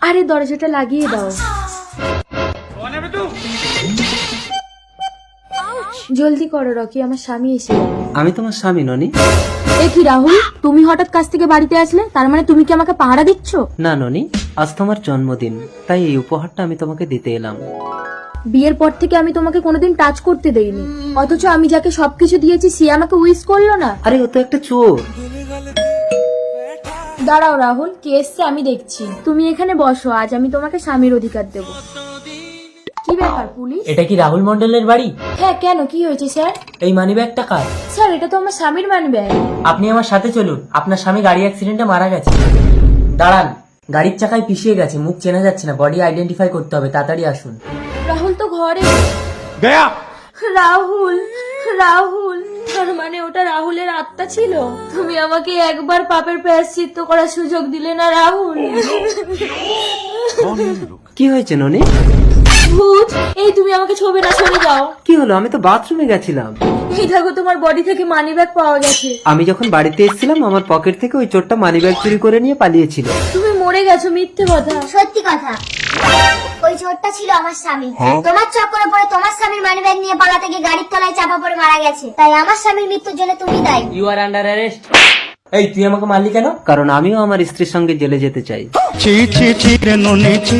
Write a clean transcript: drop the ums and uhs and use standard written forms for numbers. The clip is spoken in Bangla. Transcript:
আরে দরজাটা লাগিয়ে দাও। জলদি করো রকি, আমার স্বামী এসে যাবে। আমি তোমার স্বামী ননি। এ কি রাহুল, তুমি হঠাৎ কাছ থেকে বাড়িতে আসলে? তার মানে তুমি কি আমাকে পাহারা দিচ্ছ? না ননি, আজ তোমার জন্মদিন, তাই এই উপহারটা আমি তোমাকে দিতে এলাম। বিয়ের পর থেকে আমি তোমাকে কোনোদিন টাচ করতে দেইনি, অথচ আমি যাকে সবকিছু দিয়েছি সে আমাকে উইশ করলো না। আরে ও তো একটা চোর। দাঁড়াও রাহুল, কে এসছে আমি দেখছি। তুমি এখানে বসো, আজ আমি তোমাকে স্বামীর অধিকার দেব। কি ব্যাপার পুলিশ? এটা কি রাহুল মন্ডলের বাড়ি? হ্যাঁ, কেন কি হয়েছে স্যার? এই মানিব্যাগটা কার? স্যার, এটা তো আমার স্বামীর মানিব্যাগ। আপনি আমার সাথে চলুন, আপনার স্বামী গাড়ি অ্যাক্সিডেন্টে মারা গেছে। দাঁড়ান, গাড়ির চাকায় পিছিয়ে গেছে, মুখ চেনা যাচ্ছে না, বডি আইডেন্টিফাই করতে হবে, তাড়াতাড়ি আসুন। রাহুল তো ঘরে। রাহুল, রাহুল, তার মানে ওটা রাহুলের আত্মা ছিল? তুমি আমাকে একবার পাপের প্রায়শ্চিত্ত করার সুযোগ দিলে না রাহুল। কি হয়েছে ননি? ভূত, এই তুমি আমাকে ছোবে না, সরে যাও। কি হলো? আমি তো বাথরুমে গেছিলাম। এই দেখো, তোমার বডি থেকে মানিব্যাগ পাওয়া গেছে। আমি যখন বাড়িতে এসেছিলাম আমার পকেট থেকে ওই চোরটা মানিব্যাগ চুরি করে নিয়ে পালিয়েছিল। তুমি মরে গেছো, মিথ্যে কথা। সত্যি কথা, ওই চোরটা ছিল আমার স্বামী। তোমার চক্করে পড়ে তোমার স্বামীর মানিব্যাগ নিয়ে পালাতে গিয়ে গাড়ির তলায় চাপা পড়ে মারা গেছে, তাই আমার স্বামীর মৃত্যুর জন্য তুমি দায়ী। You are under arrest. এই তুই আমাকে মারলি কেন? কারণ আমিও আমার স্ত্রীর সঙ্গে জেলে যেতে চাই। ছি ছি ছি রে ননি ছি।